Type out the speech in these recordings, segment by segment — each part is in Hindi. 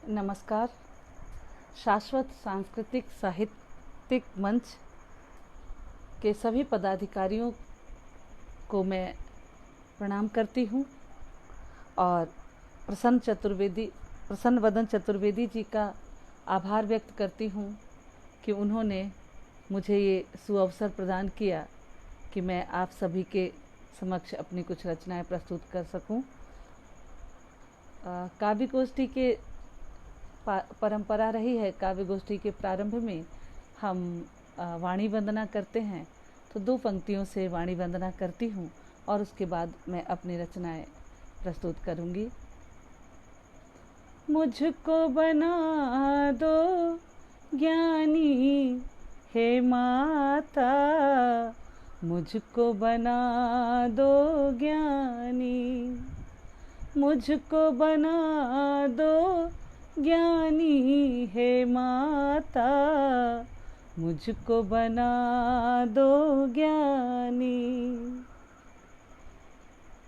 नमस्कार। शाश्वत सांस्कृतिक साहित्यिक मंच के सभी पदाधिकारियों को मैं प्रणाम करती हूँ और प्रसन्न वदन चतुर्वेदी जी का आभार व्यक्त करती हूँ कि उन्होंने मुझे ये सुअवसर प्रदान किया कि मैं आप सभी के समक्ष अपनी कुछ रचनाएं प्रस्तुत कर सकूं। काव्य गोष्ठी के परंपरा रही है। काव्य गोष्ठी के प्रारंभ में हम वाणी वंदना करते हैं, तो 2 पंक्तियों से वाणी वंदना करती हूँ और उसके बाद मैं अपनी रचनाएं प्रस्तुत करूँगी। मुझको बना दो ज्ञानी हे माता, मुझको बना दो ज्ञानी, मुझको बना दो ज्ञानी हे माता, मुझको बना दो ज्ञानी।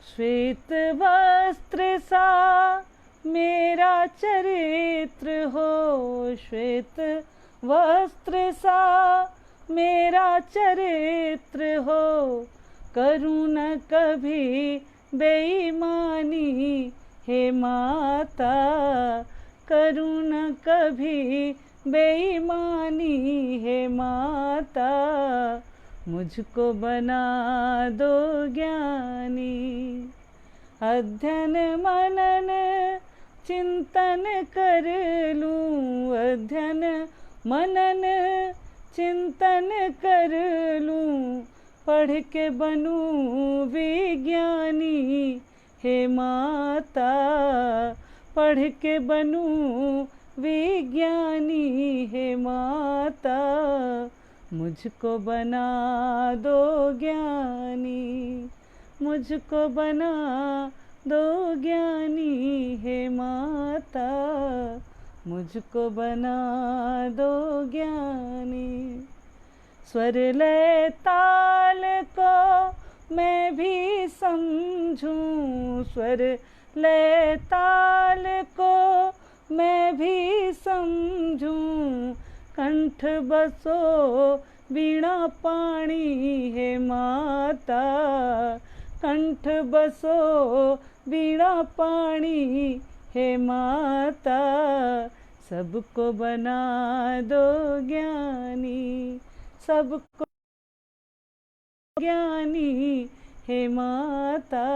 श्वेत वस्त्र सा मेरा चरित्र हो, श्वेत वस्त्र सा मेरा चरित्र हो, करूँ न कभी बेईमानी हे माता, करूँ न कभी बेईमानी हे माता, मुझको बना दो ज्ञानी। अध्ययन मनन चिंतन कर लूँ, अध्ययन मनन चिंतन कर लूँ, पढ़ के बनूँ विज्ञानी हे माता, पढ़ के बनूँ विज्ञानी हे माता, मुझको बना दो ज्ञानी, मुझको बना दो ज्ञानी हे माता, मुझको बना दो ज्ञानी। स्वर लय ताल को मैं भी समझूं, स्वर लय ताल को मैं भी समझूं, कंठ बसो वीणा पाणी हे माता, कंठ बसो वीणा पाणी हे माता, सबको बना दो ज्ञानी, सबको ज्ञानी हे माता,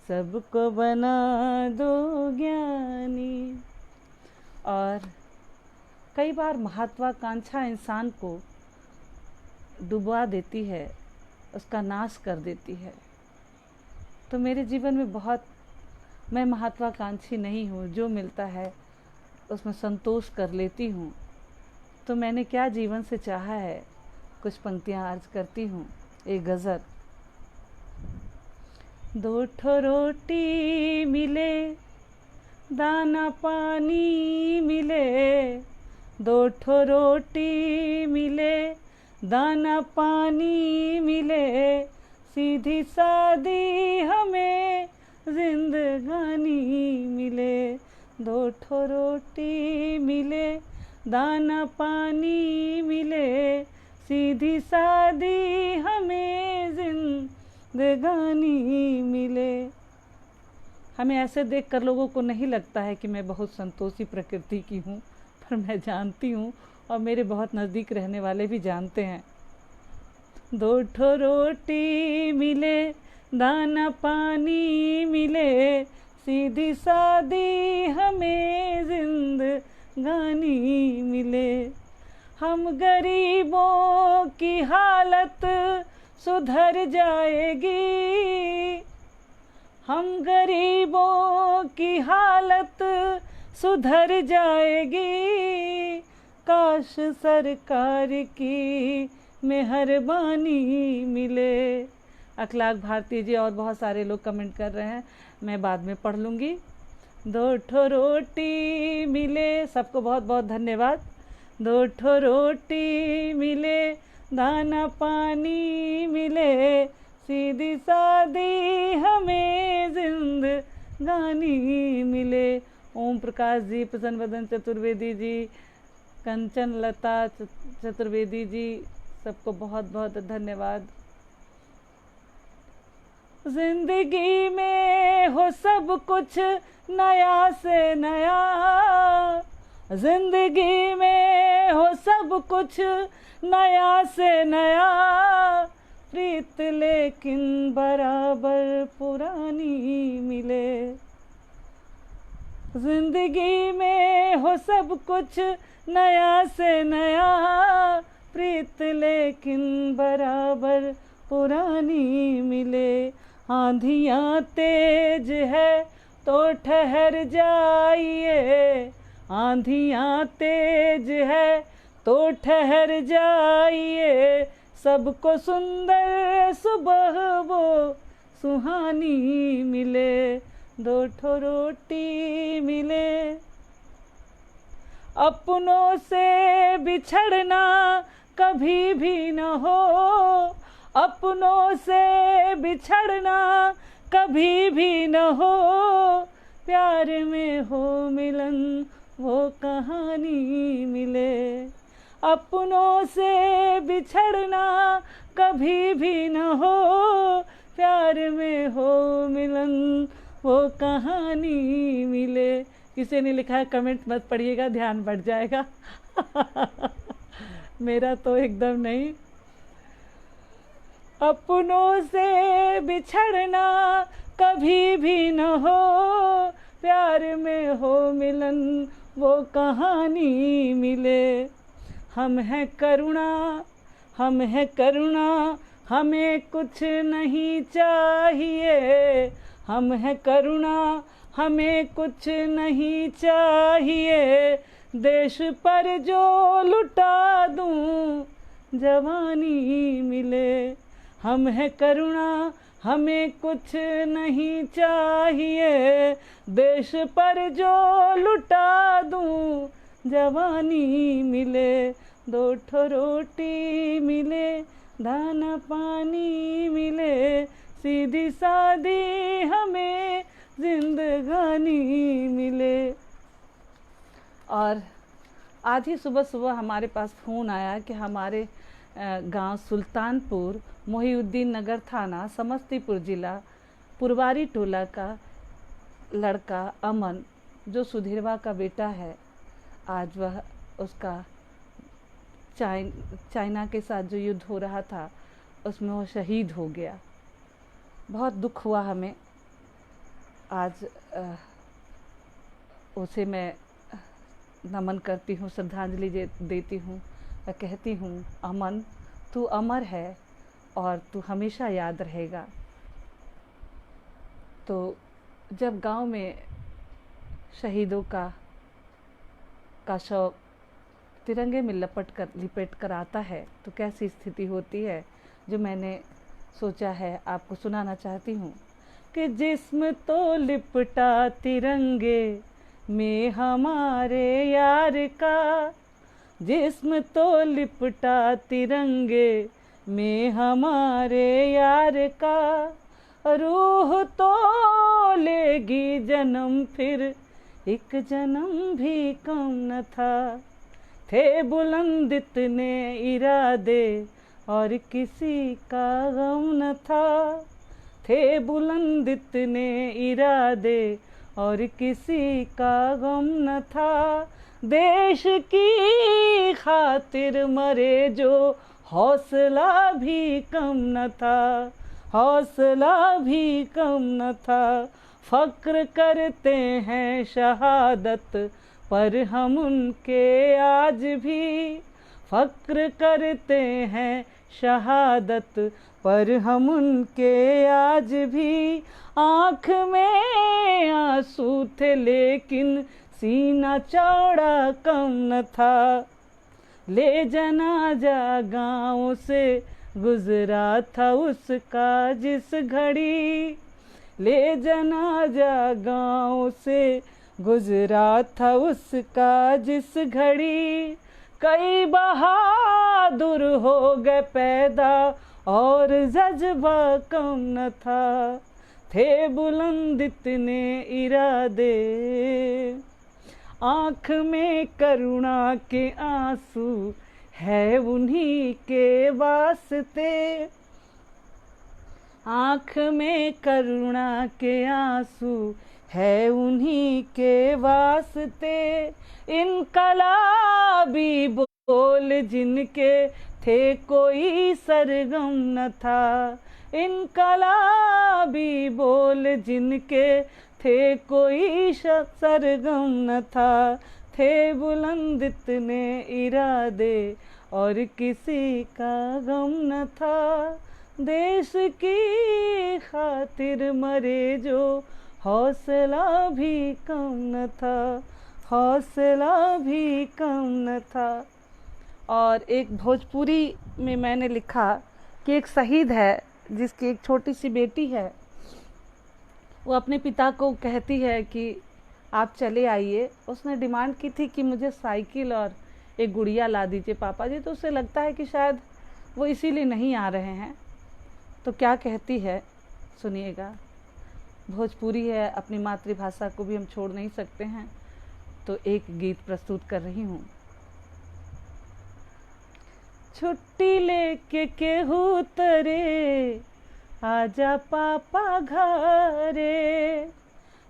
सबको बना दो ज्ञानी। और कई बार महत्वाकांक्षा इंसान को डुबा देती है, उसका नाश कर देती है। तो मेरे जीवन में मैं महत्वाकांक्षी नहीं हूँ, जो मिलता है उसमें संतोष कर लेती हूँ। तो मैंने क्या जीवन से चाहा है, कुछ पंक्तियाँ अर्ज करती हूँ। एक गज़ल। दो ठो रोटी मिले, दाना पानी मिले, दो ठो रोटी मिले, दाना पानी मिले, सीधी सादी हमें जिंदगानी मिले, दो ठो रोटी मिले, दाना पानी मिले, सीधी सादी हमें जिंदगानी मिले। हमें ऐसे देखकर लोगों को नहीं लगता है कि मैं बहुत संतोषी प्रकृति की हूँ, पर मैं जानती हूँ और मेरे बहुत नज़दीक रहने वाले भी जानते हैं। दो ठो रोटी मिले, दाना पानी मिले, सीधी सादी हमें जिंदगानी मिले। हम गरीबों की हालत सुधर जाएगी, हम गरीबों की हालत सुधर जाएगी, काश सरकार की मेहरबानी मिले। अखलाक भारती जी और बहुत सारे लोग कमेंट कर रहे हैं, मैं बाद में पढ़ लूँगी। दो ठो रोटी मिले, सबको बहुत बहुत धन्यवाद। दो ठो रोटी मिले, दाना पानी मिले, सीधी सादी हमें जिंदगानी मिले, ओम प्रकाश जी, प्रसन्न वदन चतुर्वेदी जी, कंचन लता चतुर्वेदी जी, सबको बहुत बहुत धन्यवाद। जिंदगी में हो सब कुछ नया से नया, जिंदगी में हो सब कुछ नया से नया, प्रीत लेकिन बराबर पुरानी मिले। जिंदगी में हो सब कुछ नया से नया, प्रीत लेकिन बराबर पुरानी मिले। आंधियाँ तेज है तो ठहर जाइए, आंधियाँ तेज है तो ठहर जाइए, सबको सुंदर सुबह वो सुहानी मिले, दो ठो रोटी मिले। अपनों से बिछड़ना कभी भी न हो, अपनों से बिछड़ना कभी भी न हो, प्यार में हो मिलन वो कहानी मिले। अपनों से बिछड़ना कभी भी न हो, प्यार में हो मिलन वो कहानी मिले। किसी ने लिखा है कमेंट मत पढ़िएगा, ध्यान बढ़ जाएगा। मेरा तो एकदम नहीं। अपनों से बिछड़ना कभी भी न हो, प्यार में हो मिलन वो कहानी मिले। हम हैं करुणा, हम हैं करुणा, हमें कुछ नहीं चाहिए, हम हैं करुणा, हमें कुछ नहीं चाहिए, देश पर जो लुटा दूं जवानी मिले। हम हैं करुणा, हमें कुछ नहीं चाहिए, देश पर जो लुटा दूं जवानी मिले। दो ठो रोटी मिले, दाना पानी मिले, सीधी सादी हमें जिंदगानी मिले। और आज ही सुबह सुबह हमारे पास फ़ोन आया कि हमारे गांव सुल्तानपुर, मोहिउद्दीन नगर थाना, समस्तीपुर जिला, पुरवारी टोला का लड़का अमन, जो सुधीरवा का बेटा है, आज वह उसका चाइना के साथ जो युद्ध हो रहा था उसमें वो शहीद हो गया। बहुत दुख हुआ हमें। आज उसे मैं नमन करती हूँ, श्रद्धांजलि देती हूँ। मैं कहती हूँ अमन, तू अमर है और तू हमेशा याद रहेगा। तो जब गांव में शहीदों का शव तिरंगे में लिपट कर आता है तो कैसी स्थिति होती है, जो मैंने सोचा है आपको सुनाना चाहती हूँ। कि जिस्म तो लिपटा तिरंगे में हमारे यार का, जिस्म तो लिपटा तिरंगे में हमारे यार का, रूह तो लेगी जन्म फिर एक जन्म भी कम न था। थे बुलंद इतने इरादे और किसी का गम न था, थे बुलंद इतने इरादे और किसी का गम न था। देश की खातिर मरे जो हौसला भी कम न था, हौसला भी कम न था। फ़क्र करते हैं शहादत पर हम उनके आज भी, फ़क्र करते हैं शहादत पर हम उनके आज भी। आँख में आंसू थे लेकिन सीना चौड़ा कम न था। ले जनाजा गाँव से गुजरा था उसका जिस घड़ी, ले जनाजा गाँव से गुजरा था उसका जिस घड़ी। कई बहादुर हो गए पैदा और जज्बा कम न था, थे बुलंद इतने इरादे। आँख में करुणा के आंसू है उन्हीं के वास्ते, आँख में करुणा के आंसू है उन्हीं के वास्ते। इनकलाबी बोल जिनके थे कोई सरगम न था, इनकलाबी बोल जिनके थे कोई सरगम न था। थे बुलंद इतने इरादे और किसी का गम न था, देश की खातिर मरे जो हौसला भी कम न था, हौसला भी कम न था। और एक भोजपुरी में मैंने लिखा कि एक शहीद है जिसकी एक छोटी सी बेटी है, वो अपने पिता को कहती है कि आप चले आइए। उसने डिमांड की थी कि मुझे साइकिल और एक गुड़िया ला दीजिए पापा जी, तो उसे लगता है कि शायद वो इसीलिए नहीं आ रहे हैं। तो क्या कहती है सुनिएगा। भोजपुरी है, अपनी मातृभाषा को भी हम छोड़ नहीं सकते हैं, तो एक गीत प्रस्तुत कर रही हूँ। छुट्टी लेके केहू तरे आजा पापा घरे,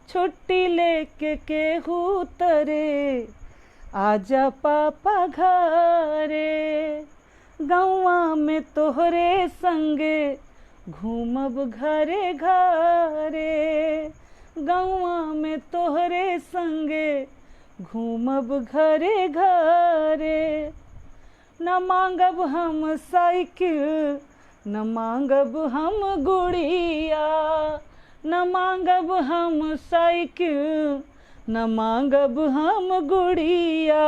छुट्टी लेके केहू तरे आजा पापा घरे। गौवा में तोहरे संगे घूमब घरे घरे, गौवा में तोहरे संगे घूमब घरे घरे। न मांगब हम साइकिल न मांगब हम गुड़िया, न मांगब हम साइकिल न मांगब हम गुड़िया।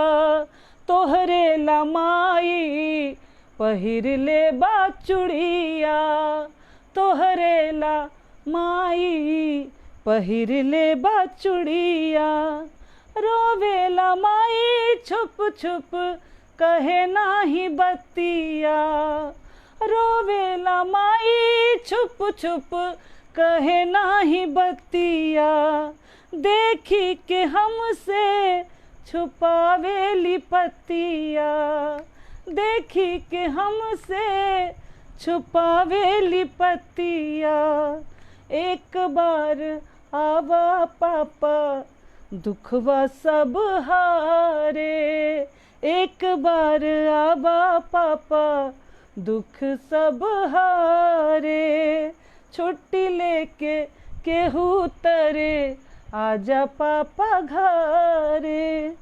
तोहरे लमाई पहिर ले बा चुड़िया, तोहरे ला माई पहिर ले बा चुड़िया। रोवेला माई छुप छुप कहे नाही बतिया, रोवेला माई छुप छुप कहे नाही बतिया। देखी के हमसे छुपावेली पतिया, देखी के हमसे छुपावेली पतिया। एक बार आवा पापा दुखवा सब हारे, एक बार आवा पापा दुख सब हारे। छुट्टी लेके केहू तरे आजा पापा घरे।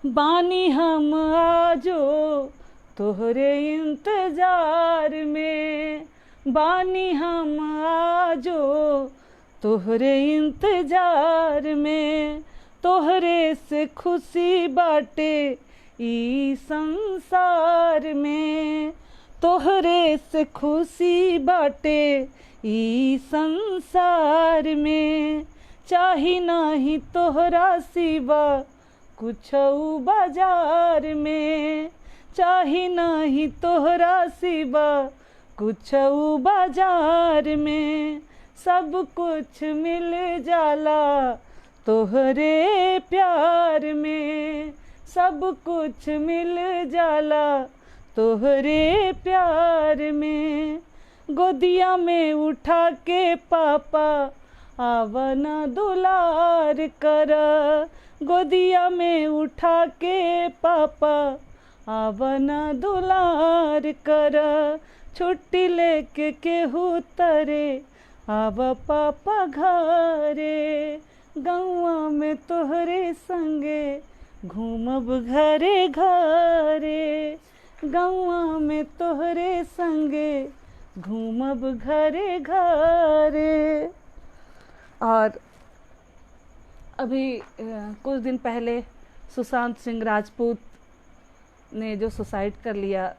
बानी हम आजो तोहरे इंतजार में, बानी हम आजो तोहरे इंतजार में। तोहरे से खुशी बाटे ई संसार में, तोहरे से खुशी बाटे ई संसार में। चाही नाही तोहरा सिवा कुछऊ बाजार में, चाही नाही तोहरा सिवा कुछऊ बाजार में। सब कुछ मिल जाला तोहरे प्यार में, सब कुछ मिल जाला तोहरे प्यार में। गोदिया में उठा के पापा आवना दुलार कर, गोदिया में उठा के पापा आवना दुलार कर। छुट्टी लेके केहू तरे आव पापा घरे, गौवा में तोहरे संगे घूमब घरे घरे, गौवा में तोहरे संगे घूमब घरे घरे। और अभी कुछ दिन पहले सुशांत सिंह राजपूत ने जो सुसाइड कर लिया,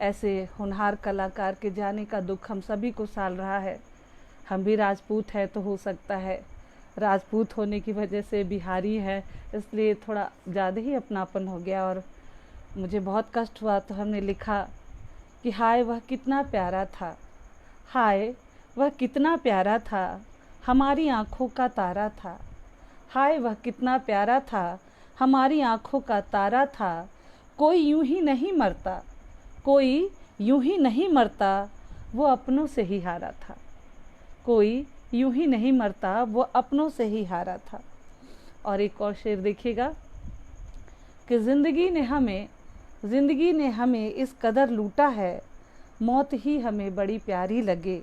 ऐसे होनहार कलाकार के जाने का दुख हम सभी को साल रहा है। हम भी राजपूत है तो हो सकता है राजपूत होने की वजह से बिहारी है, इसलिए थोड़ा ज़्यादा ही अपनापन हो गया और मुझे बहुत कष्ट हुआ। तो हमने लिखा कि हाय वह कितना प्यारा था, हाय वह कितना प्यारा था, हमारी आँखों का तारा था। हाय वह कितना प्यारा था, हमारी आँखों का तारा था। कोई यूं ही नहीं मरता, कोई यूं ही नहीं मरता, वो अपनों से ही हारा था। कोई यूं ही नहीं मरता, वो अपनों से ही हारा था। और एक और शेर देखिएगा कि ज़िंदगी ने हमें इस कदर लूटा है, मौत ही हमें बड़ी प्यारी लगे।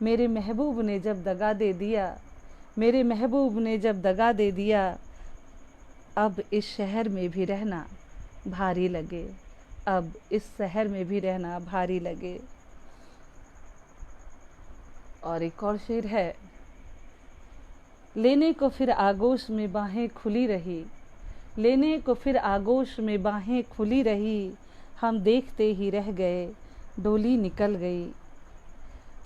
मेरे महबूब ने जब दगा दे दिया, मेरे महबूब ने जब दगा दे दिया, अब इस शहर में भी रहना भारी लगे, अब इस शहर में भी रहना भारी लगे। और एक और शेर है, लेने को फिर आगोश में बाहें खुली रही, लेने को फिर आगोश में बाहें खुली रही, हम देखते ही रह गए, डोली निकल गई।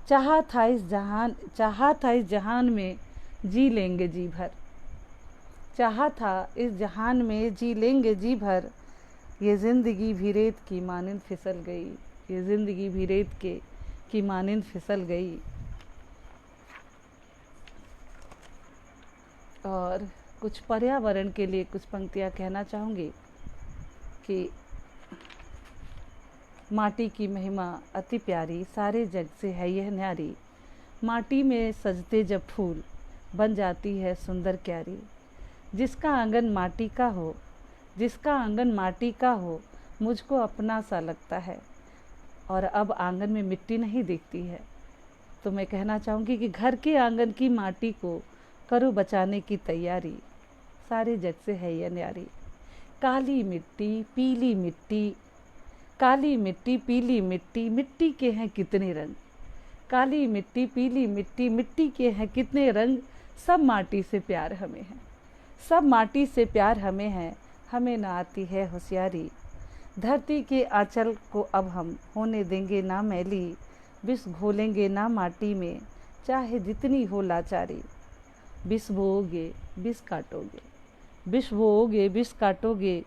चाहा था इस जहान में जी लेंगे जी भर, चाहा था इस जहान में जी लेंगे जी भर, ये ज़िंदगी भी रेत की मानिंद फिसल गई, ये ज़िंदगी भी रेत की मानिंद फिसल गई। और कुछ पर्यावरण के लिए कुछ पंक्तियाँ कहना चाहूँगी कि माटी की महिमा अति प्यारी, सारे जग से है यह न्यारी। माटी में सजते जब फूल, बन जाती है सुंदर क्यारी। जिसका आंगन माटी का हो, जिसका आंगन माटी का हो, मुझको अपना सा लगता है। और अब आंगन में मिट्टी नहीं दिखती है, तो मैं कहना चाहूँगी कि घर के आंगन की माटी को करो बचाने की तैयारी, सारे जग से है यह न्यारी। काली मिट्टी पीली मिट्टी, काली मिट्टी पीली मिट्टी, मिट्टी के हैं कितने रंग। काली मिट्टी पीली मिट्टी, मिट्टी के हैं कितने रंग। सब माटी से प्यार हमें है, सब माटी से प्यार हमें है, हमें ना आती है होशियारी। धरती के आंचल को अब हम होने देंगे ना मैली, विष घोलेंगे ना माटी में, चाहे जितनी हो लाचारी। विष बोओगे विष काटोगे, विष बोओगे विष काटोगे,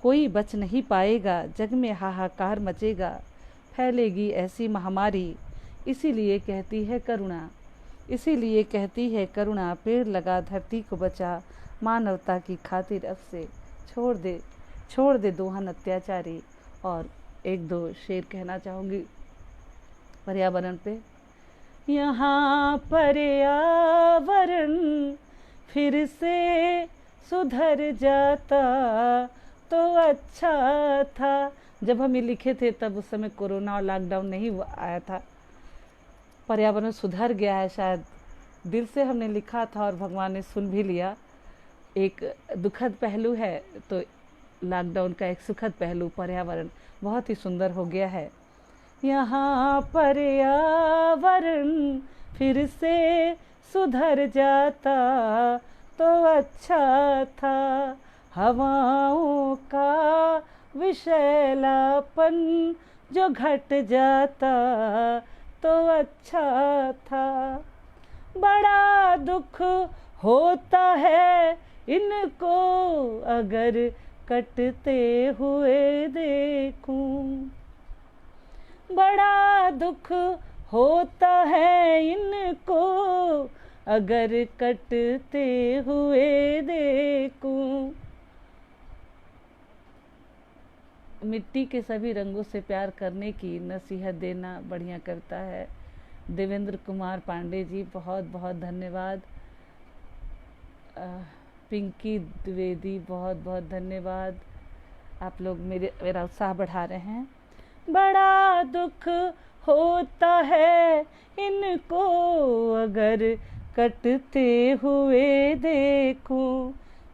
कोई बच नहीं पाएगा, जग में हाहाकार मचेगा। फैलेगी ऐसी महामारी, इसीलिए कहती है करुणा, इसीलिए कहती है करुणा। पेड़ लगा धरती को बचा, मानवता की खातिर अब से छोड़ दे दोहन अत्याचारी। और एक दो शेर कहना चाहूँगी पर्यावरण पे। यहाँ पर्यावरण फिर से सुधर जाता तो अच्छा था। जब हम ये लिखे थे तब उस समय कोरोना और लॉकडाउन नहीं आया था। पर्यावरण सुधर गया है, शायद दिल से हमने लिखा था और भगवान ने सुन भी लिया। एक दुखद पहलू है तो लॉकडाउन का एक सुखद पहलू पर्यावरण बहुत ही सुंदर हो गया है। यहाँ पर्यावरण फिर से सुधर जाता तो अच्छा था। हवाओं का विषैलापन जो घट जाता तो अच्छा था। बड़ा दुख होता है इनको अगर कटते हुए देखूं, बड़ा दुख होता है इनको अगर कटते हुए देखूं। मिट्टी के सभी रंगों से प्यार करने की नसीहत देना बढ़िया करता है। देवेंद्र कुमार पांडे जी बहुत बहुत धन्यवाद। पिंकी द्विवेदी बहुत बहुत धन्यवाद। आप लोग मेरा उत्साह बढ़ा रहे हैं। बड़ा दुख होता है इनको अगर कटते हुए देखूं,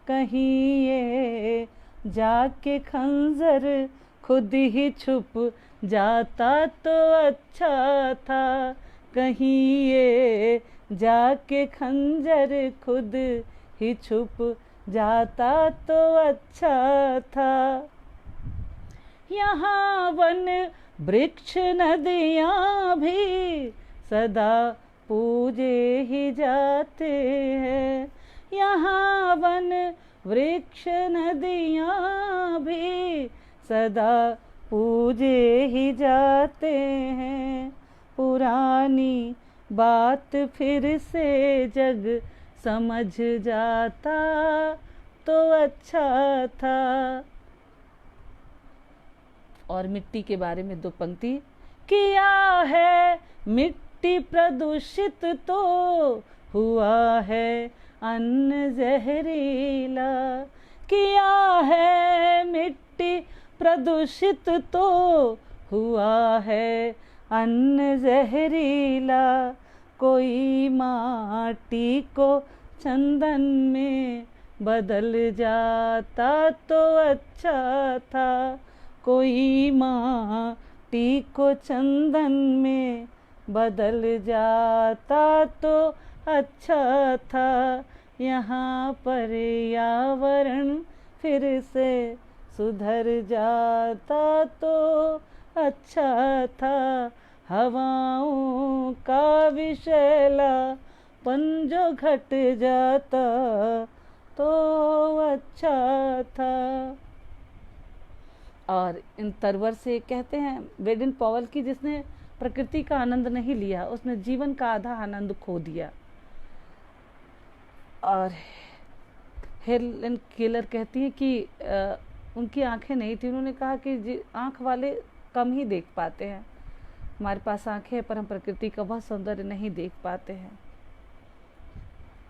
कहीं ये जाके खंजर खुद ही छुप जाता तो अच्छा था। कहीं ये जाके खंजर खुद ही छुप जाता तो अच्छा था। यहाँ वन वृक्ष नदियाँ भी सदा पूजे ही जाते हैं। यहाँ वन वृक्ष नदियाँ भी सदा पूजे ही जाते हैं। पुरानी बात फिर से जग समझ जाता तो अच्छा था। और मिट्टी के बारे में 2 पंक्ति। किया है मिट्टी प्रदूषित तो हुआ है अन्न जहरीला। किया है मिट्टी प्रदूषित तो हुआ है अन्न जहरीला। कोई माटी को चंदन में बदल जाता तो अच्छा था। कोई माटी को चंदन में बदल जाता तो अच्छा था। यहाँ पर्यावरण फिर से सुधर जाता तो अच्छा था। हवाओं का विषैलापन जो घट जाता तो अच्छा था। और इन तरवर से कहते हैं बेडन पॉवेल की, जिसने प्रकृति का आनंद नहीं लिया उसने जीवन का आधा आनंद खो दिया। और हेलेन केलर कहती है कि उनकी आंखें नहीं थी। उन्होंने कहा कि आंख वाले कम ही देख पाते हैं, हमारे पास आंखें हैं पर हम प्रकृति का वह सौंदर्य नहीं देख पाते हैं।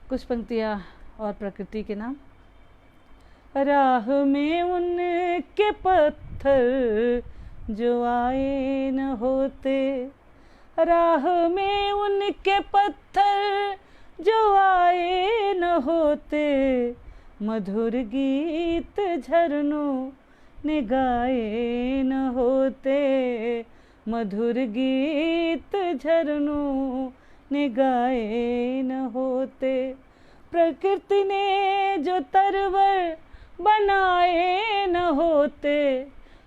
कुछ पंक्तियाँ और प्रकृति के नाम। राह में उनके पत्थर जो आए न होते। राह में उनके पत्थर जो आए न होते। मधुर गीत झरनों ने गाए न होते। मधुर गीत झरनों ने गाए न होते। प्रकृति ने जो तरवर बनाए न होते।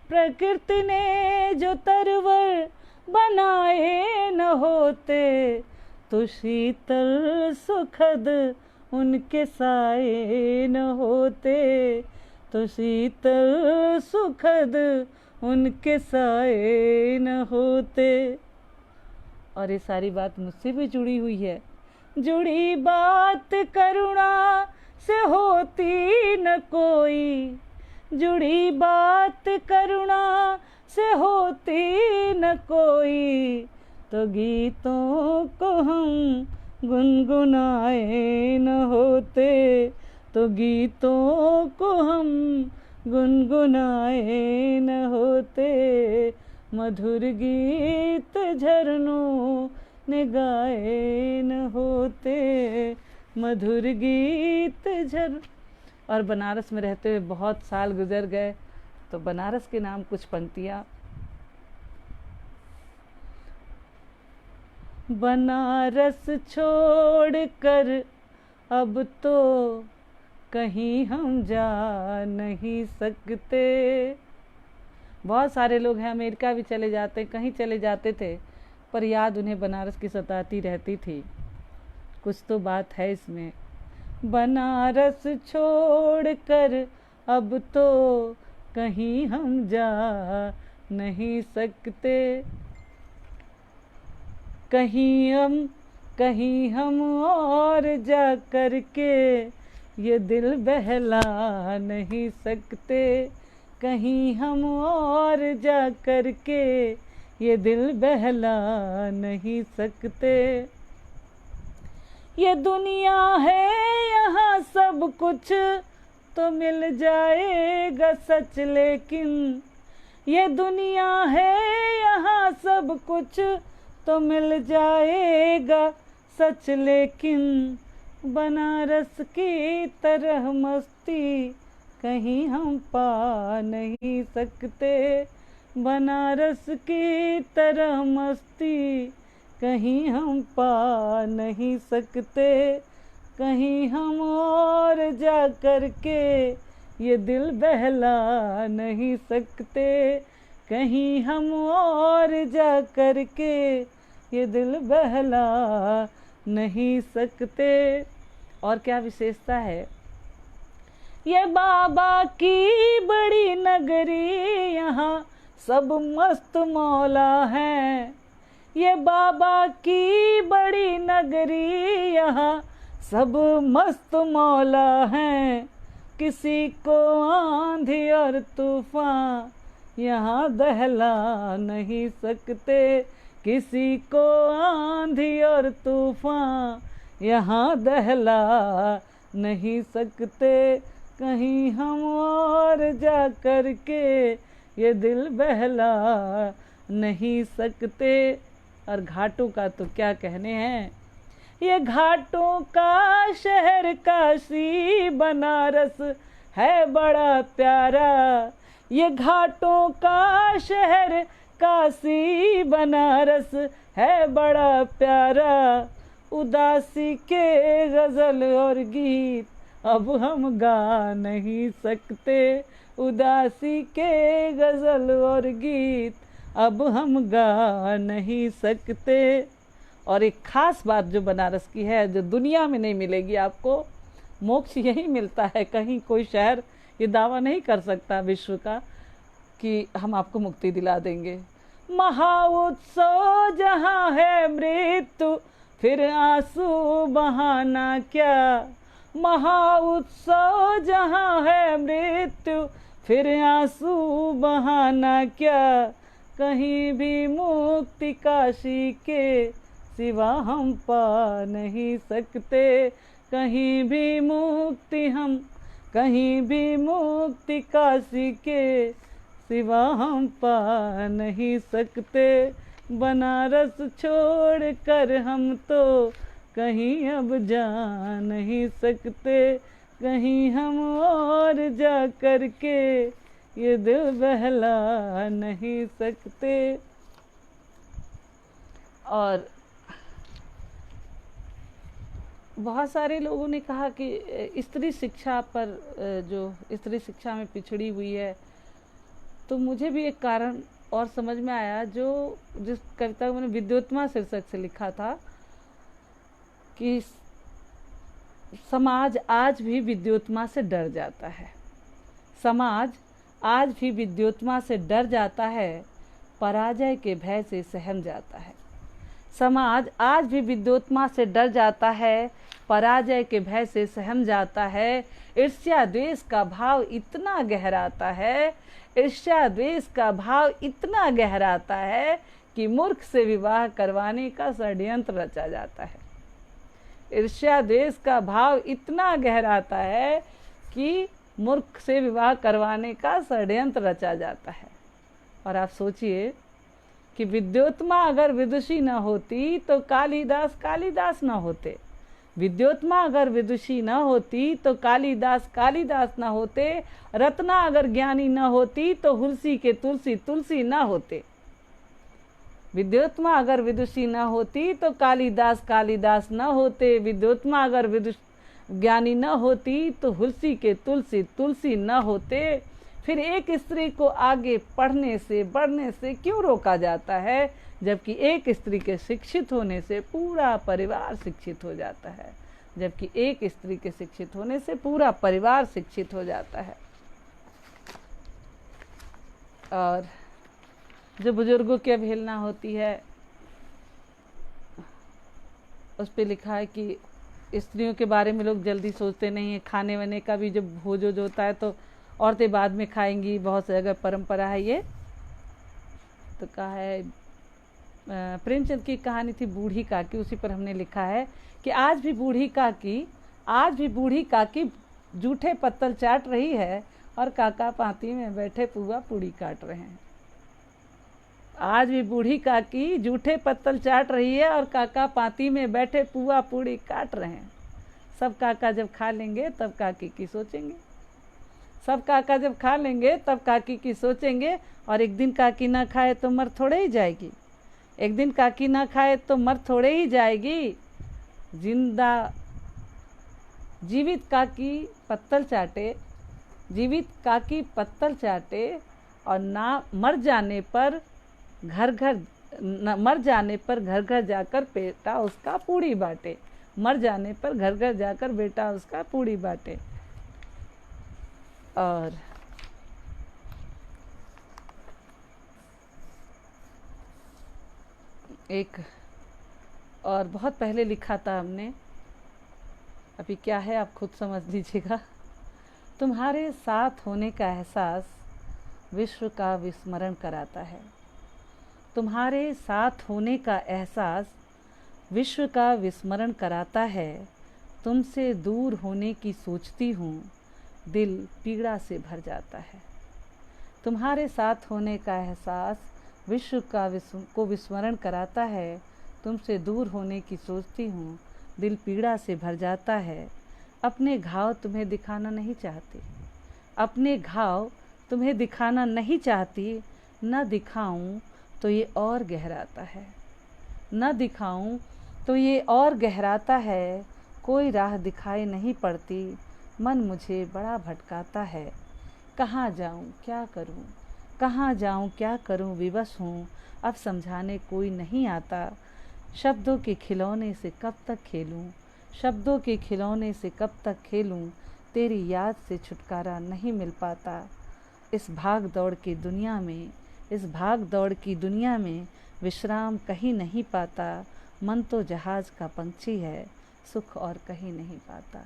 प्रकृति ने जो तरवर बनाए न होते। तो शीतल सुखद उनके साए न होते। तो शीतल सुखद उनके साए न होते। और ये सारी बात मुझसे भी जुड़ी हुई है। जुड़ी बात करुणा से होती न कोई। जुड़ी बात करुणा से होती न कोई। तो गीतों को हम गुनगुनाए न होते। तो गीतों को हम गुनगुनाए न होते। मधुर गीत झरनों ने गाए न होते। मधुर गीत झर। और बनारस में रहते हुए बहुत साल गुजर गए तो बनारस के नाम कुछ पंक्तियाँ। बनारस छोड़कर अब तो कहीं हम जा नहीं सकते। बहुत सारे लोग हैं अमेरिका भी चले जाते, कहीं चले जाते थे, पर याद उन्हें बनारस की सताती रहती थी। कुछ तो बात है इसमें। बनारस छोड़कर अब तो कहीं हम जा नहीं सकते। कहीं हम और जा कर के ये दिल बहला नहीं सकते। कहीं हम और जा कर के ये दिल बहला नहीं सकते। ये दुनिया है यहाँ सब कुछ तो मिल जाएगा सच, लेकिन ये दुनिया है यहाँ सब कुछ तो मिल जाएगा सच, लेकिन बनारस की तरह मस्ती कहीं हम पा नहीं सकते। बनारस की तरह मस्ती कहीं हम पा नहीं सकते। कहीं हम और जा कर के ये दिल बहला नहीं सकते। कहीं हम और जा कर के ये दिल बहला नहीं सकते। और क्या विशेषता है। ये बाबा की बड़ी नगरी, यहाँ सब मस्त मौला हैं। ये बाबा की बड़ी नगरी, यहाँ सब मस्त मौला हैं, किसी को आंधी और तूफान यहाँ दहला नहीं सकते, किसी को आंधी और तूफान यहाँ दहला नहीं सकते। कहीं हम और जा कर के ये दिल बहला नहीं सकते। और घाटों का तो क्या कहने हैं, ये घाटों का शहर काशी बनारस है बड़ा प्यारा, ये घाटों का शहर काशी बनारस है बड़ा प्यारा। उदासी के गज़ल और गीत अब हम गा नहीं सकते, उदासी के गज़ल और गीत अब हम गा नहीं सकते। और एक ख़ास बात जो बनारस की है, जो दुनिया में नहीं मिलेगी आपको, मोक्ष यही मिलता है। कहीं कोई शहर ये दावा नहीं कर सकता विश्व का कि हम आपको मुक्ति दिला देंगे। महाउत्सव जहाँ है मृत्यु, फिर आंसू बहाना क्या, महाउत्सव जहाँ है मृत्यु, फिर आंसू बहाना क्या। कहीं भी मुक्ति काशी के सिवा हम पा नहीं सकते, कहीं भी मुक्ति हम, कहीं भी मुक्ति काशी के सिवा हम पा नहीं सकते। बनारस छोड़ कर हम तो कहीं अब जा नहीं सकते, कहीं हम और जा कर के ये दिल बहला नहीं सकते। और बहुत सारे लोगों ने कहा कि स्त्री शिक्षा पर, जो स्त्री शिक्षा में पिछड़ी हुई है, तो मुझे भी एक कारण और समझ में आया, जो जिस कविता को मैंने विद्योत्मा शीर्षक से लिखा था, कि समाज आज भी विद्योत्मा से डर जाता है, समाज आज भी विद्योत्मा से डर जाता है, पराजय के भय से सहम जाता है। समाज आज भी विद्योत्मा से डर जाता है, पराजय के भय से सहम जाता है। ईर्ष्या द्वेष का भाव इतना गहराता है, ईर्ष्या द्वेष का भाव इतना गहराता है कि मूर्ख से विवाह करवाने का षड्यंत्र रचा जाता है। ईर्ष्या द्वेष का भाव इतना गहराता है कि मूर्ख से विवाह करवाने का षड्यंत्र रचा जाता है। और आप सोचिए कि विद्योत्मा अगर विदुषी न होती तो कालिदास कालिदास न होते, विद्योत्मा अगर विदुषी न होती तो कालिदास कालिदास न होते, रत्ना अगर ज्ञानी न होती तो हुलसी के तुलसी तुलसी न होते। विद्योत्मा अगर विदुषी न होती तो कालिदास कालिदास न होते, विद्योत्मा अगर ज्ञानी न होती तो हुलसी के तुलसी तुलसी न होते। फिर एक स्त्री को आगे पढ़ने से बढ़ने से क्यों रोका जाता है, जबकि एक स्त्री के शिक्षित होने से पूरा परिवार शिक्षित हो जाता है, जबकि एक स्त्री के शिक्षित होने से पूरा परिवार शिक्षित हो जाता है। और जो बुजुर्गों की अवहेलना होती है, उस पे लिखा है कि स्त्रियों के बारे में लोग जल्दी सोचते नहीं है। खाने वाने का भी जब भोज होता है तो औरतें बाद में खाएंगी, बहुत सी जगह परंपरा है ये। तो कहा है, प्रेमचंद की कहानी थी बूढ़ी काकी, उसी पर हमने लिखा है कि आज भी बूढ़ी काकी जूठे पत्तल चाट रही है और काका पाती में बैठे पुआ पूड़ी काट रहे हैं। आज भी बूढ़ी काकी जूठे पत्तल चाट रही है और काका पाती में बैठे पुआ पूड़ी काट रहे हैं। सब काका जब खा लेंगे तब काकी की सोचेंगे, सब काका जब खा लेंगे तब काकी की सोचेंगे। और एक दिन काकी ना खाए तो मर थोड़े ही जाएगी, एक दिन काकी ना खाए तो मर थोड़े ही जाएगी। जीवित काकी पत्तल चाटे, जीवित काकी पत्तल चाटे और ना मर जाने पर घर घर जाकर बेटा उसका पूड़ी बाटे, मर जाने पर घर घर जाकर बेटा उसका पूड़ी बाटे। और एक और बहुत पहले लिखा था हमने अभी क्या है आप खुद समझ लीजिएगा। तुम्हारे साथ होने का एहसास विश्व का विस्मरण कराता है। तुम्हारे साथ होने का एहसास विश्व का विस्मरण कराता है। तुमसे दूर होने की सोचती हूँ, दिल पीड़ा से भर जाता है। तुम्हारे साथ होने का एहसास विश्व का को विस्मरण कराता है। तुमसे दूर होने की सोचती हूँ, दिल पीड़ा से भर जाता है। अपने घाव तुम्हें दिखाना नहीं चाहती, अपने घाव तुम्हें दिखाना नहीं चाहती। न दिखाऊं तो ये और गहराता है, न दिखाऊं तो ये और गहराता है। कोई राह दिखाई नहीं पड़ती, मन मुझे बड़ा भटकाता है। कहाँ जाऊं क्या करूं, कहाँ जाऊं क्या करूं, विवश हूँ अब समझाने कोई नहीं आता। शब्दों के खिलौने से कब तक खेलूं, शब्दों के खिलौने से कब तक खेलूं, तेरी याद से छुटकारा नहीं मिल पाता। इस भाग दौड़ की दुनिया में, इस भाग दौड़ की दुनिया में विश्राम कहीं नहीं पाता। मन तो जहाज का पंछी है, सुख और कहीं नहीं पाता।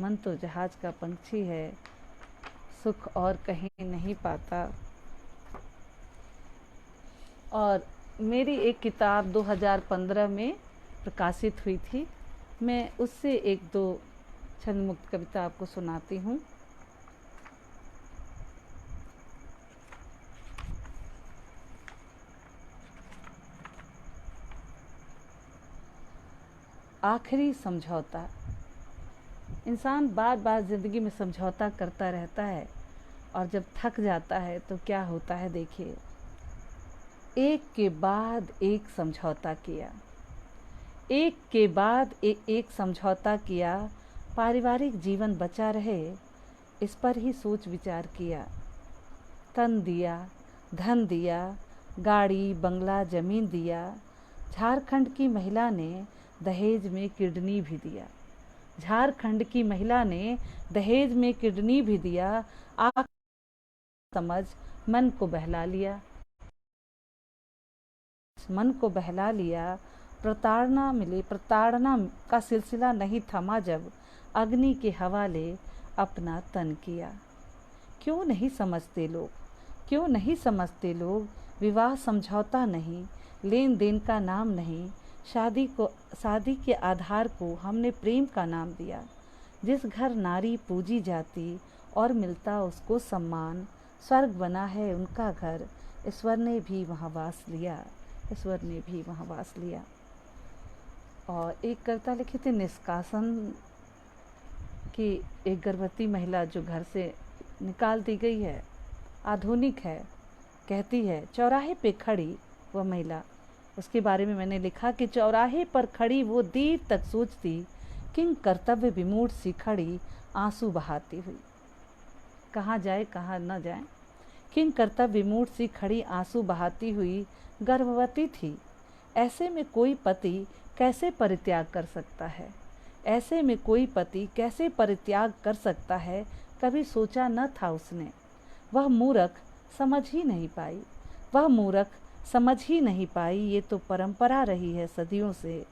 मन तो जहाज का पंछी है, सुख और कहीं नहीं पाता। और मेरी एक किताब 2015 में प्रकाशित हुई थी, मैं उससे एक दो छंद मुक्त कविता आपको सुनाती हूँ। आखिरी समझौता। इंसान बार बार ज़िंदगी में समझौता करता रहता है और जब थक जाता है तो क्या होता है देखिए। एक के बाद एक समझौता किया, एक के बाद एक समझौता किया। पारिवारिक जीवन बचा रहे इस पर ही सोच विचार किया। तन दिया, धन दिया, गाड़ी बंगला जमीन दिया। झारखंड की महिला ने दहेज में किडनी भी दिया, झारखंड की महिला ने दहेज में किडनी भी दिया। आख समझ मन को बहला लिया, मन को बहला लिया। प्रताड़ना मिली, प्रताड़ना का सिलसिला नहीं थमा जब अग्नि के हवाले अपना तन किया। क्यों नहीं समझते लोग, क्यों नहीं समझते लोग। विवाह समझौता नहीं, लेन देन का नाम नहीं। शादी के आधार को हमने प्रेम का नाम दिया। जिस घर नारी पूजी जाती और मिलता उसको सम्मान, स्वर्ग बना है उनका घर, ईश्वर ने भी वहाँ वास लिया, ईश्वर ने भी वहाँ वास लिया। और एक कविता लिखी थी निष्कासन की। एक गर्भवती महिला जो घर से निकाल दी गई है, आधुनिक है, कहती है चौराहे पे खड़ी वह महिला। उसके बारे में मैंने लिखा कि चौराहे पर खड़ी वो देर तक सोचती, किंग कर्तव्य विमूढ़ सी खड़ी आंसू बहाती हुई। कहाँ जाए कहाँ न जाए, किंग कर्तव्य विमूढ़ सी खड़ी आंसू बहाती हुई। गर्भवती थी, ऐसे में कोई पति कैसे परित्याग कर सकता है, ऐसे में कोई पति कैसे परित्याग कर सकता है। कभी सोचा न था उसने। वह मूर्ख समझ ही नहीं पाई, वह मूर्ख समझ ही नहीं पाई। ये तो परंपरा रही है सदियों से।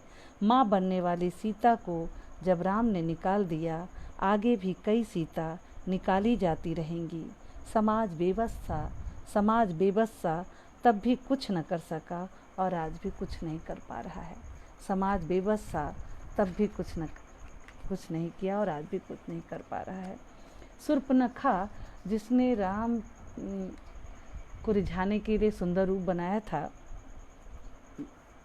माँ बनने वाली सीता को जब राम ने निकाल दिया, आगे भी कई सीता निकाली जाती रहेंगी। समाज बेबस था, समाज बेबस सा, तब भी कुछ न कर सका और आज भी कुछ नहीं कर पा रहा है। समाज बेबस था, तब भी कुछ नहीं किया और आज भी कुछ नहीं कर पा रहा है। शूर्पणखा जिसने राम को रिझाने के लिए सुंदर रूप बनाया था,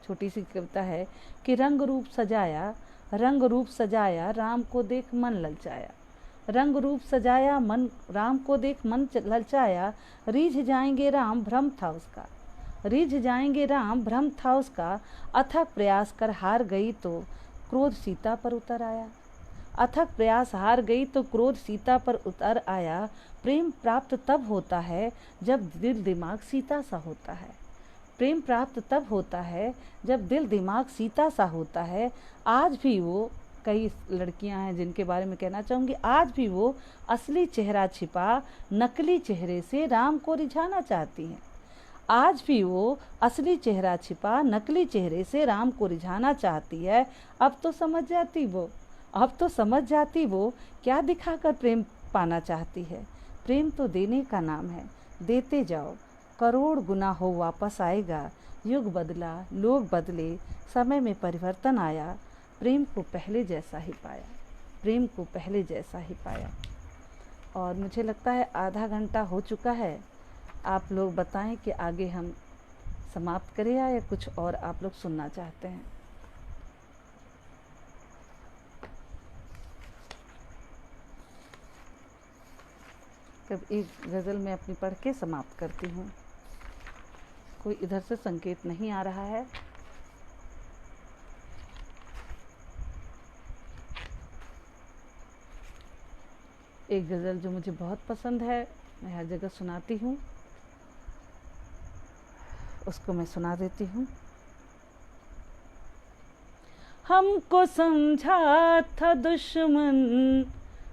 छोटी सी कविता है कि रंग रूप सजाया, रंग रूप सजाया, राम को देख मन ललचाया। रंग रूप सजाया मन, राम को देख मन ललचाया। रीझ जाएंगे राम भ्रम था उसका, रीझ जाएंगे राम भ्रम था उसका। अथक प्रयास कर हार गई तो क्रोध सीता पर उतर आया, अथक प्रयास हार गई तो क्रोध सीता पर उतर आया। प्रेम प्राप्त तब होता है जब दिल दिमाग सीता सा होता है, प्रेम प्राप्त तब होता है जब दिल दिमाग सीता सा होता है। आज भी वो कई लड़कियां हैं जिनके बारे में कहना चाहूँगी, आज भी वो असली चेहरा छिपा नकली चेहरे से राम को रिझाना चाहती हैं। आज भी वो असली चेहरा छिपा नकली चेहरे से राम को रिझाना चाहती है। अब तो समझ जाती वो, अब तो समझ जाती वो क्या दिखाकर प्रेम पाना चाहती है। प्रेम तो देने का नाम है, देते जाओ, करोड़ गुना हो वापस आएगा। युग बदला, लोग बदले, समय में परिवर्तन आया, प्रेम को पहले जैसा ही पाया, प्रेम को पहले जैसा ही पाया। और मुझे लगता है आधा घंटा हो चुका है। आप लोग बताएं कि आगे हम समाप्त करें या कुछ और आप लोग सुनना चाहते हैं। तब एक गज़ल मैं अपनी पढ़ के समाप्त करती हूँ। कोई इधर से संकेत नहीं आ रहा है। एक गज़ल जो मुझे बहुत पसंद है, मैं हर जगह सुनाती हूँ, उसको मैं सुना देती हूँ। हमको समझा था दुश्मन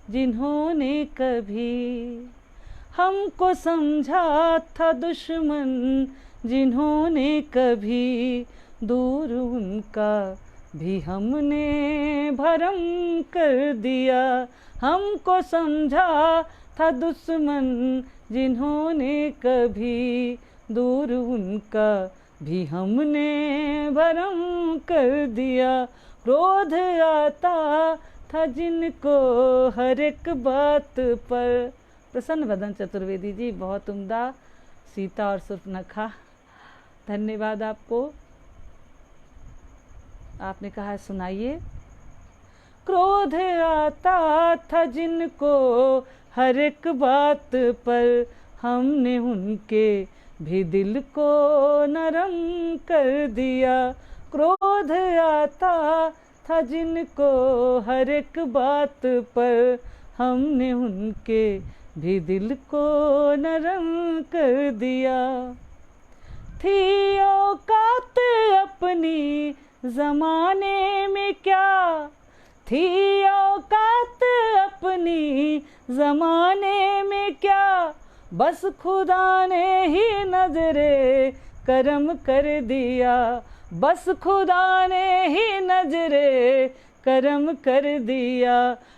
जिन्होंने कभी, हमको समझा था दुश्मन जिन्होंने कभी, दूर उनका भी हमने भरम कर दिया। हमको समझा था दुश्मन जिन्होंने कभी, दूर उनका भी हमने भरम कर दिया। क्रोध आता था जिनको हर एक बात पर। प्रसन्न वदन चतुर्वेदी जी, बहुत उम्दा। सीता और सुर्पनखा, धन्यवाद आपको। आपने कहा सुनाइए। क्रोध आता था जिनको हर एक बात पर, हमने उनके भी दिल को नरम कर दिया। क्रोध आता था जिनको हर एक बात पर, हमने उनके भी दिल को नरम कर दिया। थी औकात अपनी ज़माने में क्या, थी औकात अपनी ज़माने में क्या, बस खुदा ने ही नजरे करम कर दिया। बस खुदा ने ही नजरे करम कर दिया।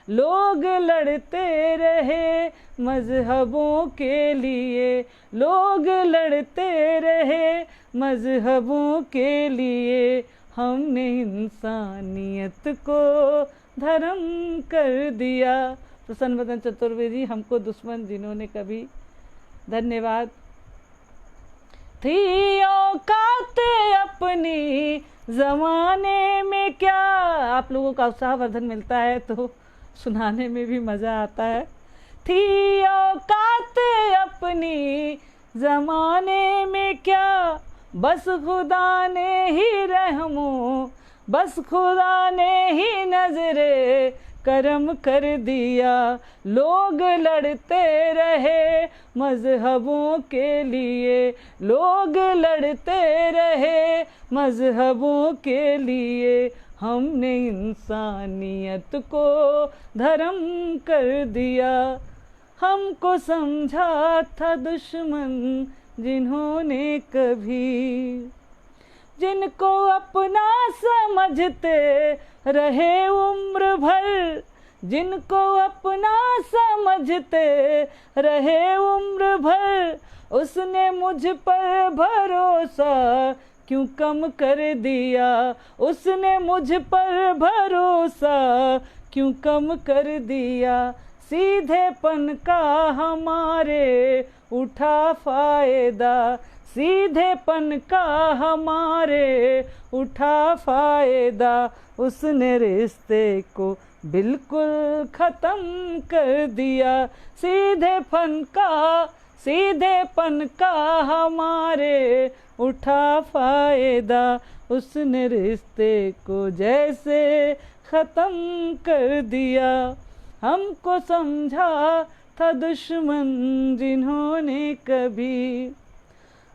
लोग लड़ते रहे मजहबों के लिए, लोग लड़ते रहे मजहबों के लिए, हमने इंसानियत को धर्म कर दिया। प्रसन्न वदन चतुर्वेदी, हमको दुश्मन जिन्होंने कभी, धन्यवाद। थी औकात अपनी ज़माने में क्या, आप लोगों का उत्साहवर्धन मिलता है तो सुनाने में भी मज़ा आता है। थी औकात अपनी ज़माने में क्या, बस खुदा ने ही रहमो, बस खुदा ने ही नजरे करम कर दिया। लोग लड़ते रहे मजहबों के लिए, लोग लड़ते रहे मजहबों के लिए, हमने इंसानियत को धर्म कर दिया। हमको समझा था दुश्मन जिन्होंने कभी, जिनको अपना समझते रहे उम्र भर, जिनको अपना समझते रहे उम्र भर, उसने मुझ पर भरोसा क्यों कम कर दिया। उसने मुझ पर भरोसा क्यों कम कर दिया। सीधेपन का हमारे उठा फायदा, सीधेपन का हमारे उठा फायदा, उसने रिश्ते को बिल्कुल ख़त्म कर दिया। सीधेपन का हमारे उठा फायदा, उसने रिश्ते को जैसे ख़त्म कर दिया। हमको समझा था दुश्मन जिन्होंने कभी,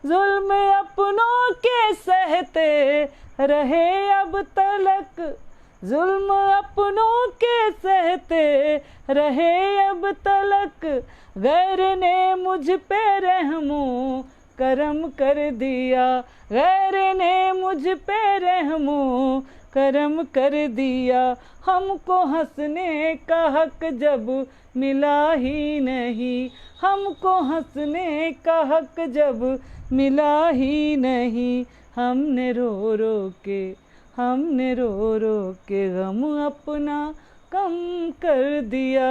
जुल्म अपनों के सहते रहे अब तलक, जुल्म अपनों के सहते रहे अब तलक, गैर ने मुझ पे रहमो करम कर दिया। गैर ने मुझ पे रहमो करम कर दिया। हमको हंसने का हक जब मिला ही नहीं, हमको हंसने का हक जब मिला ही नहीं। हमने रो रो के गम अपना कम कर दिया।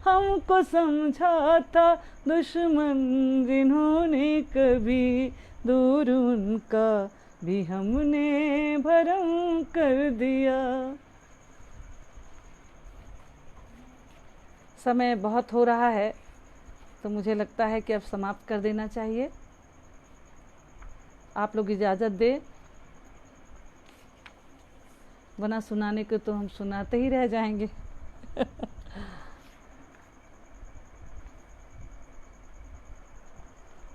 हमको समझा था दुश्मन जिन्होंने कभी, दूर उनका भी हमने भरम कर दिया। समय बहुत हो रहा है तो मुझे लगता है कि अब समाप्त कर देना चाहिए। आप लोग इजाज़त दें, वरना सुनाने को तो हम सुनाते ही रह जाएंगे।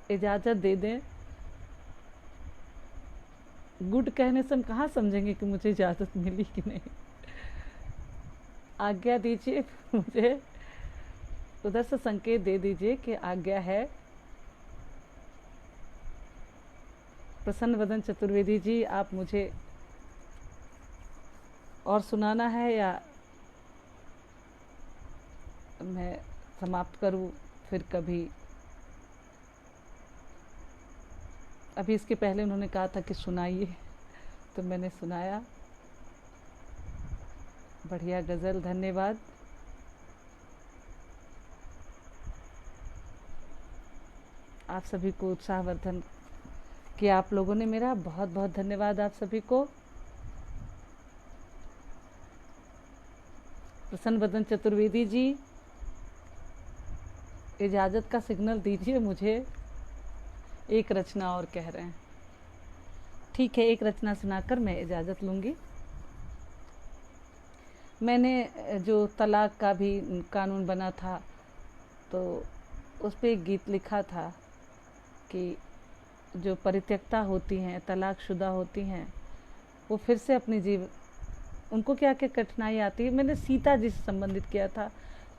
इजाज़त दे दें। गुड कहने से हम कहाँ समझेंगे कि मुझे इजाज़त मिली कि नहीं। आज्ञा दीजिए मुझे, उधर से संकेत दे दीजिए कि आज्ञा है। प्रसन्न वदन चतुर्वेदी जी, आप मुझे और सुनाना है या मैं समाप्त करूं फिर कभी? अभी इसके पहले उन्होंने कहा था कि सुनाइए, तो मैंने सुनाया। बढ़िया गज़ल, धन्यवाद। आप सभी को उत्साहवर्धन किया आप लोगों ने मेरा, बहुत बहुत धन्यवाद आप सभी को। प्रसन्न वदन चतुर्वेदी जी, इजाज़त का सिग्नल दीजिए मुझे। एक रचना और कह रहे हैं, ठीक है, एक रचना सुनाकर मैं इजाज़त लूँगी। मैंने जो तलाक का भी कानून बना था तो उस पे एक गीत लिखा था कि जो परित्यक्ता होती हैं, तलाकशुदा होती हैं, वो फिर से अपनी उनको क्या क्या कठिनाई आती है। मैंने सीता जी से संबंधित किया था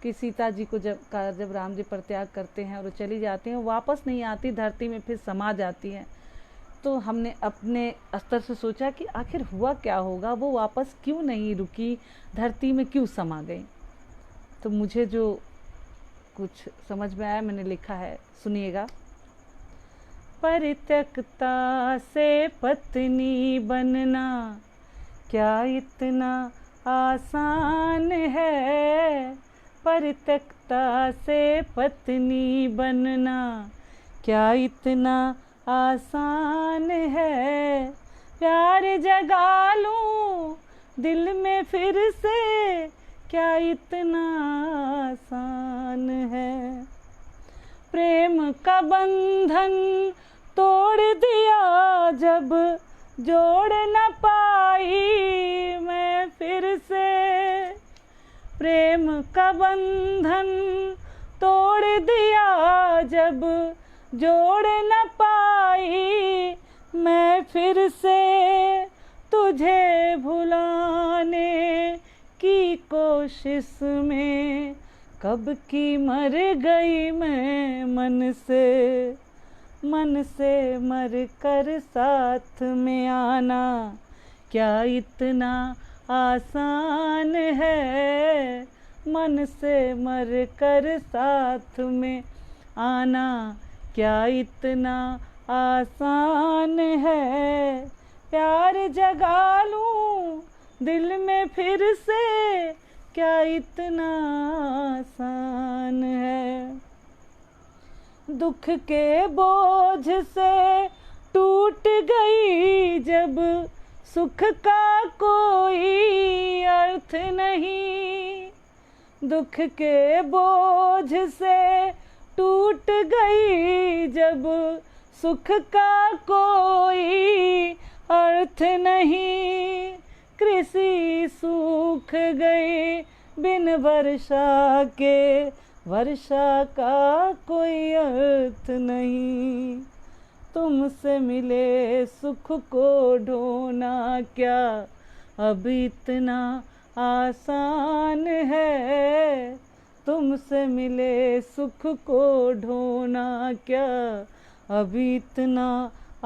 कि सीता जी को जब राम जी परित्याग करते हैं और वो चली जाती हैं, वापस नहीं आती, धरती में फिर समा जाती हैं। तो हमने अपने स्तर से सोचा कि आखिर हुआ क्या होगा, वो वापस क्यों नहीं रुकी, धरती में क्यों समा गई। तो मुझे जो कुछ समझ में आया मैंने लिखा है, सुनिएगा। परित्यक्ता से पत्नी बनना क्या इतना आसान है, परित्यक्ता से पत्नी बनना क्या इतना आसान है। प्यार जगा लूं दिल में फिर से क्या इतना आसान है। प्रेम का बंधन तोड़ दिया जब जोड़ न पाई मैं फिर से। प्रेम का बंधन तोड़ दिया जब जोड़ न पाई मैं फिर से। तुझे भुलाने की कोशिश में कब की मर गई मैं मन से मर कर साथ में आना क्या इतना आसान है। मन से मर कर साथ में आना क्या इतना आसान है। प्यार जगा लूं दिल में फिर से क्या इतना आसान है। दुख के बोझ से टूट गई जब सुख का कोई अर्थ नहीं। दुख के बोझ से टूट गई जब सुख का कोई अर्थ नहीं। कृषि सूख गई बिन वर्षा के वर्षा का कोई अर्थ नहीं। तुमसे मिले सुख को ढोना क्या अब इतना आसान है। तुमसे मिले सुख को ढोना क्या अब इतना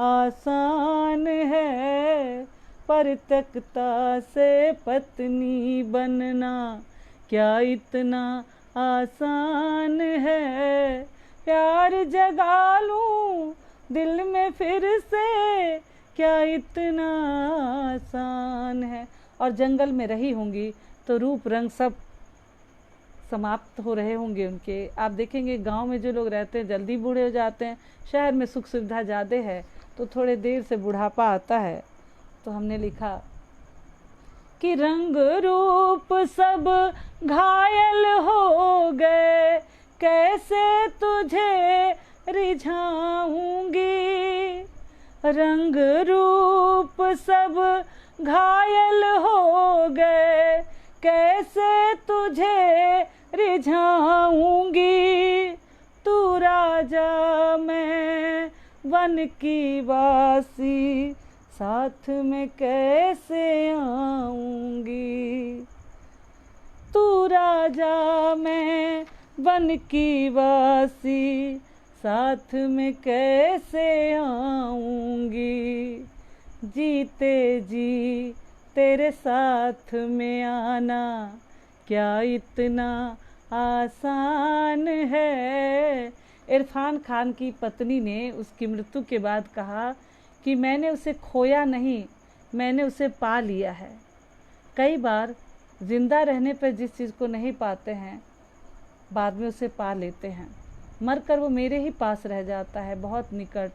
आसान है। परित्यक्ता से पत्नी बनना क्या इतना आसान है। प्यार जगा लूं दिल में फिर से क्या इतना आसान है। और जंगल में रही होंगी तो रूप रंग सब समाप्त हो रहे होंगे उनके। आप देखेंगे गांव में जो लोग रहते हैं जल्दी बूढ़े हो जाते हैं, शहर में सुख सुविधा ज़्यादा है तो थोड़े देर से बुढ़ापा आता है। तो हमने लिखा कि रंग रूप सब घायल हो गए, कैसे तुझे रिझाऊंगी। रंग रूप सब घायल हो गए, कैसे तुझे रिझाऊंगी। तू राजा मैं वन की वासी, साथ में कैसे आऊंगी। तू राजा मैं वन की वासी, साथ में कैसे आऊंगी। जीते जी तेरे साथ में आना क्या इतना आसान है। इरफान खान की पत्नी ने उसकी मृत्यु के बाद कहा कि मैंने उसे खोया नहीं, मैंने उसे पा लिया है। कई बार जिंदा रहने पर जिस चीज़ को नहीं पाते हैं बाद में उसे पा लेते हैं। मरकर वो मेरे ही पास रह जाता है, बहुत निकट।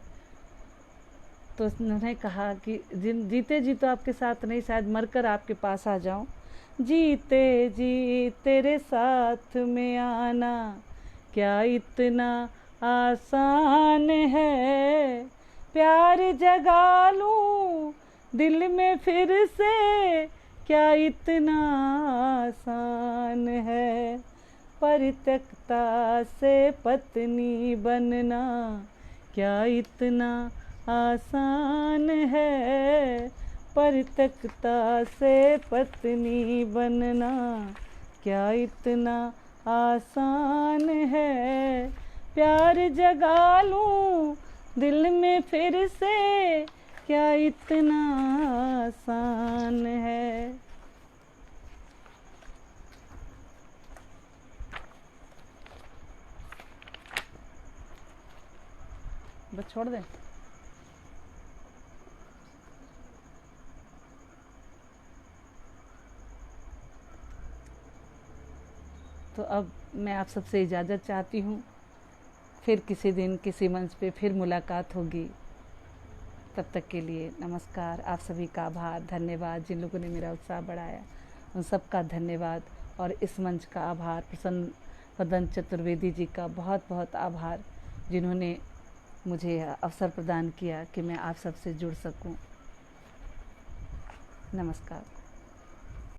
तो उन्होंने कहा कि जीते जी तो आपके साथ नहीं, शायद मरकर आपके पास आ जाऊं। जीते जी तेरे साथ में आना क्या इतना आसान है। प्यार जगा लूं दिल में फिर से क्या इतना आसान है। परित्यक्ता से पत्नी बनना क्या इतना आसान है। परित्यक्ता से पत्नी बनना क्या इतना आसान है। प्यार जगा लूं दिल में फिर से क्या इतना आसान है। बस छोड़ दें। तो अब मैं आप सबसे इजाज़त चाहती हूँ। फिर किसी दिन किसी मंच पे फिर मुलाकात होगी। तब तक के लिए नमस्कार। आप सभी का आभार, धन्यवाद। जिन लोगों ने मेरा उत्साह बढ़ाया उन सब का धन्यवाद। और इस मंच का आभार प्रसन्न वदन चतुर्वेदी जी का बहुत बहुत आभार, जिन्होंने मुझे अवसर प्रदान किया कि मैं आप सबसे जुड़ सकूं। नमस्कार।